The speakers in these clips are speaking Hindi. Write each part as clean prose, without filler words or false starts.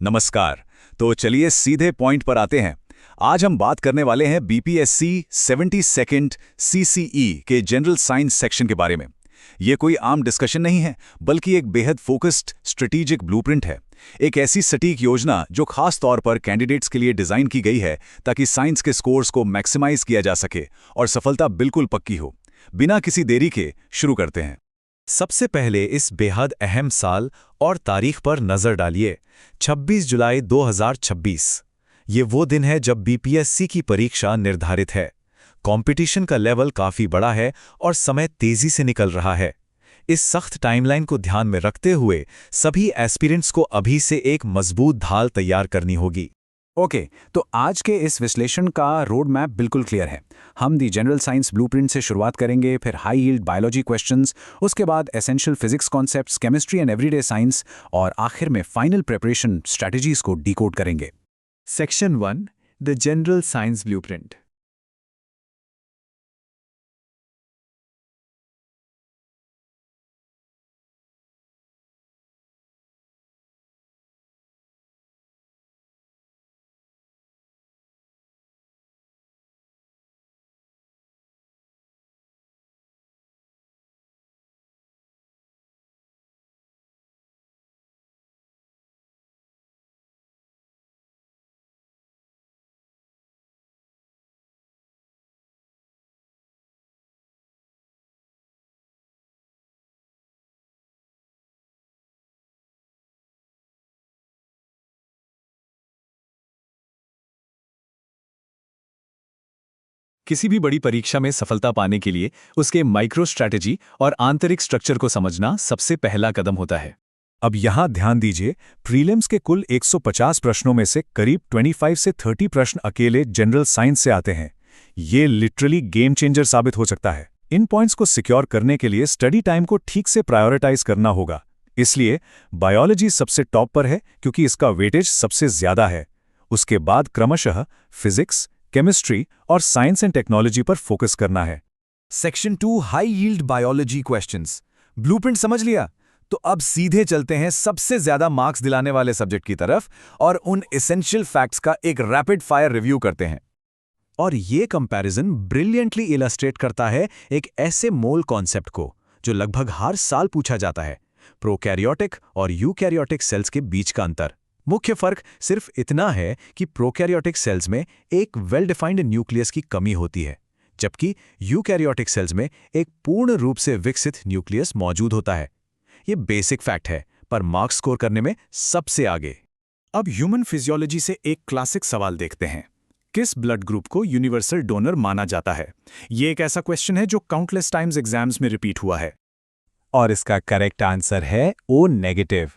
नमस्कार। तो चलिए सीधे पॉइंट पर आते हैं। आज हम बात करने वाले हैं बीपीएससी 72nd सीसीई के जनरल साइंस सेक्शन के बारे में। ये कोई आम डिस्कशन नहीं है, बल्कि एक बेहद फोकस्ड स्ट्रेटेजिक ब्लूप्रिंट है। एक ऐसी सटीक योजना जो खास तौर पर कैंडिडेट्स के लिए डिजाइन की गई है ताकि साइंस के स्कोर्स को मैक्सिमाइज किया जा सके और सफलता बिल्कुल पक्की हो। बिना किसी देरी के शुरू करते हैं। सबसे पहले इस बेहद अहम साल और तारीख पर नजर डालिए। 26 जुलाई 2026। ये वो दिन है जब बीपीएससी की परीक्षा निर्धारित है। कंपटीशन का लेवल काफी बड़ा है और समय तेजी से निकल रहा है। इस सख्त टाइमलाइन को ध्यान में रखते हुए सभी एस्पिरेंट्स को अभी से एक मजबूत ढाल तैयार करनी होगी। ओके, तो आज के इस विश्लेषण का रोड मैप बिल्कुल क्लियर है। हम दी जनरल साइंस ब्लूप्रिंट से शुरुआत करेंगे, फिर हाई यील्ड बायोलॉजी क्वेश्चंस, उसके बाद essential physics concepts, chemistry and everyday science, और आखिर में फाइनल प्रिपरेशन स्ट्रैटेजीज को डिकोड करेंगे। Section 1, the general science blueprint. किसी भी बड़ी परीक्षा में सफलता पाने के लिए उसके माइक्रो स्ट्रैटेजी और आंतरिक स्ट्रक्चर को समझना सबसे पहला कदम होता है। अब यहाँ ध्यान दीजिए, प्रीलिम्स के कुल 150 प्रश्नों में से करीब 25 से 30 प्रश्न अकेले जनरल साइंस से आते हैं। ये लिटरली गेम चेंजर साबित हो सकता है। इन पॉइंट्स को सिक्योर करने के लिए स्टडी टाइम को ठीक से प्रायोरिटाइज करना होगा। इसलिए बायोलॉजी सबसे टॉप पर है क्योंकि इसका वेटेज सबसे ज्यादा है। उसके बाद क्रमशः फिजिक्स, केमिस्ट्री और साइंस एंड टेक्नोलॉजी पर फोकस करना है। Section 2 high yield biology questions. Blueprint समझ लिया? तो अब सीधे चलते हैं सबसे ज्यादा मार्क्स दिलाने वाले सब्जेक्ट की तरफ और उन एसेंशियल फैक्ट्स का एक रैपिड फायर रिव्यू करते हैं। और ये कंपैरिजन ब्रिलियंटली इलस्ट्रेट करता है एक ऐसे मोल कॉन्सेप्ट को जो लगभग हर साल पूछा जाता है, प्रोकैरियोटिक और यूकैरियोटिक सेल्स के बीच का अंतर। मुख्य फर्क सिर्फ इतना है कि प्रोकैरियोटिक सेल्स में एक वेल डिफाइंड न्यूक्लियस की कमी होती है, जबकि यूकैरियोटिक सेल्स में एक पूर्ण रूप से विकसित न्यूक्लियस मौजूद होता है। ये बेसिक फैक्ट है, पर मार्क्स स्कोर करने में सबसे आगे। अब ह्यूमन फिजियोलॉजी से एक क्लासिक सवाल देखते हैं। किस ब्लड ग्रुप को यूनिवर्सल डोनर माना जाता है? ये एक ऐसा क्वेश्चन है जो काउंटलेस टाइम्स एग्जाम्स में रिपीट हुआ है। और इसका करेक्ट आंसर है ओ नेगेटिव।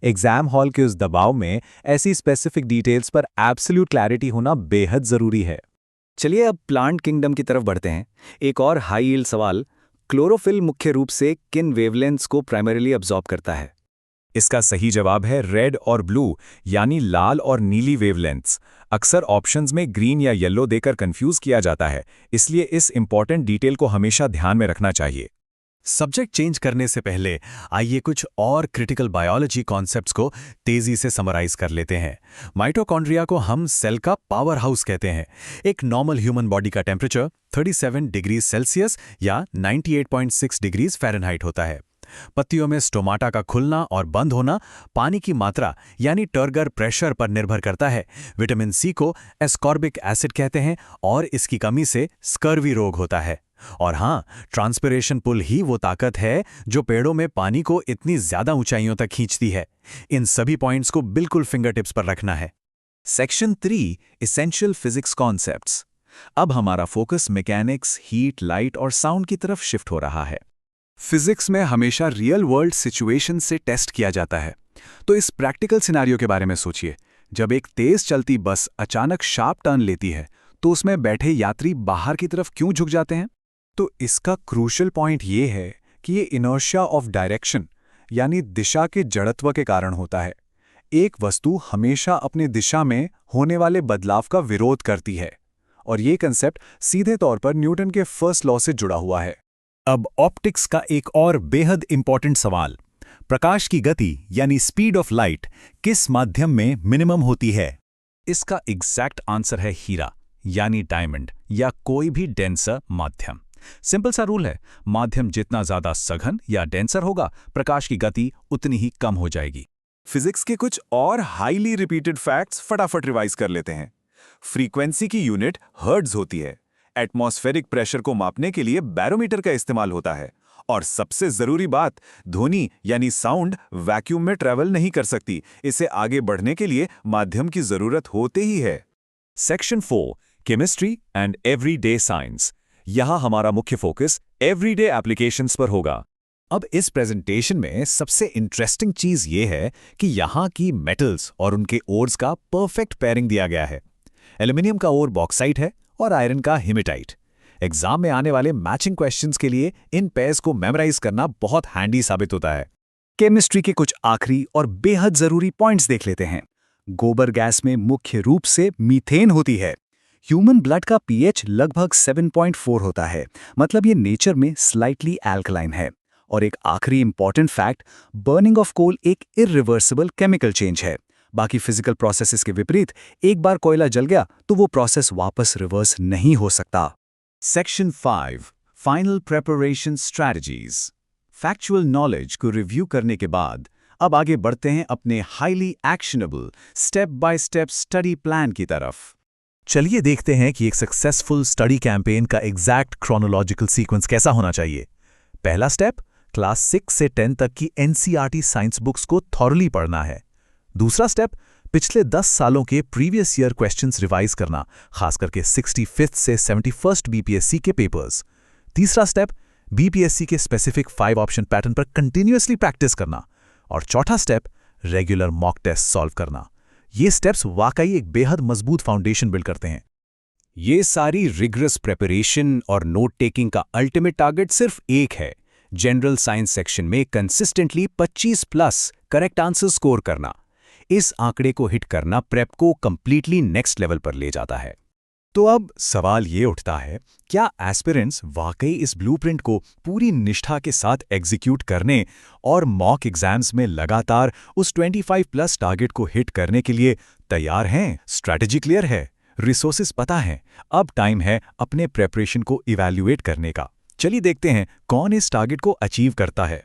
एग्जाम हॉल के उस दबाव में ऐसी स्पेसिफिक डिटेल्स पर एब्सोल्यूट क्लैरिटी होना बेहद जरूरी है। चलिए अब प्लांट किंगडम की तरफ बढ़ते हैं। एक और हाई यील्ड सवाल, क्लोरोफिल मुख्य रूप से किन वेवलेंथ्स को प्राइमरीली अब्सॉर्ब करता है? इसका सही जवाब है रेड और ब्लू, यानी लाल और नीली वेवलेंथ्स। अक्सर ऑप्शंस में ग्रीन या येलो देकर कंफ्यूज किया जाता है, इसलिए इस इंपॉर्टेंट डिटेल को हमेशा ध्यान में रखना चाहिए। सब्जेक्ट चेंज करने से पहले आइए कुछ और क्रिटिकल बायोलॉजी कॉन्सेप्ट्स को तेजी से समराइज कर लेते हैं। माइटोकॉन्ड्रिया को हम सेल का पावर हाउस कहते हैं। एक नॉर्मल ह्यूमन बॉडी का टेम्परेचर 37 डिग्री सेल्सियस या 98.6 डिग्रीज फ़ारेनहाइट होता है। पत्तियों में स्टोमाटा का खुलना और बंद होना पानी की मात्रा यानी टर्गर प्रेशर पर निर्भर करता है। विटामिन सी को एस्कॉर्बिक एसिड कहते हैं और इसकी कमी से स्कर्वी रोग होता है। और हाँ, ट्रांसपिरेशन पुल ही वो ताकत है जो पेड़ों में पानी को इतनी ज्यादा ऊंचाइयों तक खींचती है। इन सभी पॉइंट्स को बिल्कुल फिंगर टिप्स पर रखना है। Section 3 essential physics concepts. अब हमारा फोकस मैकेनिक्स, हीट, लाइट और साउंड की तरफ शिफ्ट हो रहा है। फिजिक्स में हमेशा रियल वर्ल्ड सिचुएशन से टेस्ट किया जाता है। तो इस प्रैक्टिकल सिनेरियो के बारे में सोचिए। जब एक तेज चलती बस अचानक शार्प टर्न लेती है तो उसमें बैठे यात्री बाहर की तरफ क्यों झुक जाते हैं? तो इसका क्रूशियल पॉइंट ये है कि ये इनर्शिया ऑफ डायरेक्शन यानी दिशा के जड़त्व के कारण होता है। एक वस्तु हमेशा अपनी दिशा में होने वाले बदलाव का विरोध करती है, और ये कंसेप्ट सीधे तौर पर न्यूटन के फर्स्ट लॉ से जुड़ा हुआ है। अब ऑप्टिक्स का एक और बेहद इंपॉर्टेंट सवाल, प्रकाश की गति यानी स्पीड ऑफ लाइट किस माध्यम में मिनिमम होती है? इसका एग्जैक्ट आंसर है हीरा यानी डायमंड या कोई भी डेंसर माध्यम। सिंपल सा रूल है, माध्यम जितना ज्यादा सघन या डेंसर होगा, प्रकाश की गति उतनी ही कम हो जाएगी। फिजिक्स के कुछ और हाईली रिपीटेड फैक्ट्स फटाफट रिवाइज कर लेते हैं। फ्रीक्वेंसी की यूनिट हर्ट्ज होती है। एटमॉस्फेरिक प्रेशर को मापने के लिए बैरोमीटर का इस्तेमाल होता है। और सबसे जरूरी बात, ध्वनि यानी साउंड वैक्यूम में ट्रैवल नहीं कर सकती। इसे आगे बढ़ने के लिए माध्यम की जरूरत होते ही है। Section 4 chemistry and everyday science. यहां हमारा मुख्य फोकस एवरीडे एप्लीकेशंस पर होगा। अब इस प्रेजेंटेशन में सबसे इंटरेस्टिंग चीज ये है कि यहाँ की मेटल्स और उनके ओर्स का परफेक्ट पेयरिंग दिया गया है। एल्यूमिनियम का ओर बॉक्साइट है और आयरन का हेमेटाइट। एग्जाम में आने वाले मैचिंग क्वेश्चंस के लिए इन पेयर्स को मेमोराइज करना बहुत हैंडी साबित होता है। केमिस्ट्री के कुछ आखिरी और बेहद जरूरी पॉइंट्स देख लेते हैं। गोबर गैस में मुख्य रूप से मीथेन होती है। ह्यूमन ब्लड का पीएच लगभग 7.4 होता है, मतलब ये नेचर में स्लाइटली एल्कलाइन है। और एक आखिरी important fact, burning of coal एक इरिवर्सिबल केमिकल चेंज है। बाकी फिजिकल प्रोसेसेस के विपरीत एक बार कोयला जल गया तो वो प्रोसेस वापस रिवर्स नहीं हो सकता। Section 5 final preparation strategies. Factual knowledge को रिव्यू करने के बाद अब आगे बढ़ते हैं अपने highly actionable step by step study plan की तरफ। चलिए देखते हैं कि एक सक्सेसफुल स्टडी कैंपेन का एग्जैक्ट क्रोनोलॉजिकल सीक्वेंस कैसा होना चाहिए। पहला स्टेप, क्लास 6 से 10 तक की एनसीईआरटी साइंस बुक्स को थॉरली पढ़ना है। दूसरा स्टेप, पिछले 10 सालों के प्रीवियस ईयर क्वेश्चंस रिवाइज करना, खास करके 65th से 71st बीपीएससी के पेपर्स। तीसरा स्टेप, बीपीएससी के स्पेसिफिक 5 ऑप्शन पैटर्न पर कंटिन्यूअसली प्रैक्टिस करना। और चौथा step, regular mock test solve करना। ये स्टेप्स वाकई एक बेहद मजबूत फाउंडेशन बिल्ड करते हैं। ये सारी रिगरस प्रेपरेशन और नोट टेकिंग का अल्टीमेट टारगेट सिर्फ एक है, जनरल साइंस सेक्शन में कंसिस्टेंटली 25+ करेक्ट आंसर स्कोर करना। इस आंकड़े को हिट करना प्रेप को कंप्लीटली नेक्स्ट लेवल पर ले जाता है। तो अब सवाल ये उठता है, क्या एस्पिरेंट्स वाकई इस ब्लूप्रिंट को पूरी निष्ठा के साथ एग्जीक्यूट करने और मॉक एग्जाम्स में लगातार उस 25+ टारगेट को हिट करने के लिए तैयार हैं? स्ट्रैटेजी क्लियर है, रिसोर्सेज पता है, अब टाइम है अपने प्रेपरेशन को इवैल्यूएट करने का। चलिए देखते हैं कौन इस टारगेट को अचीव करता है।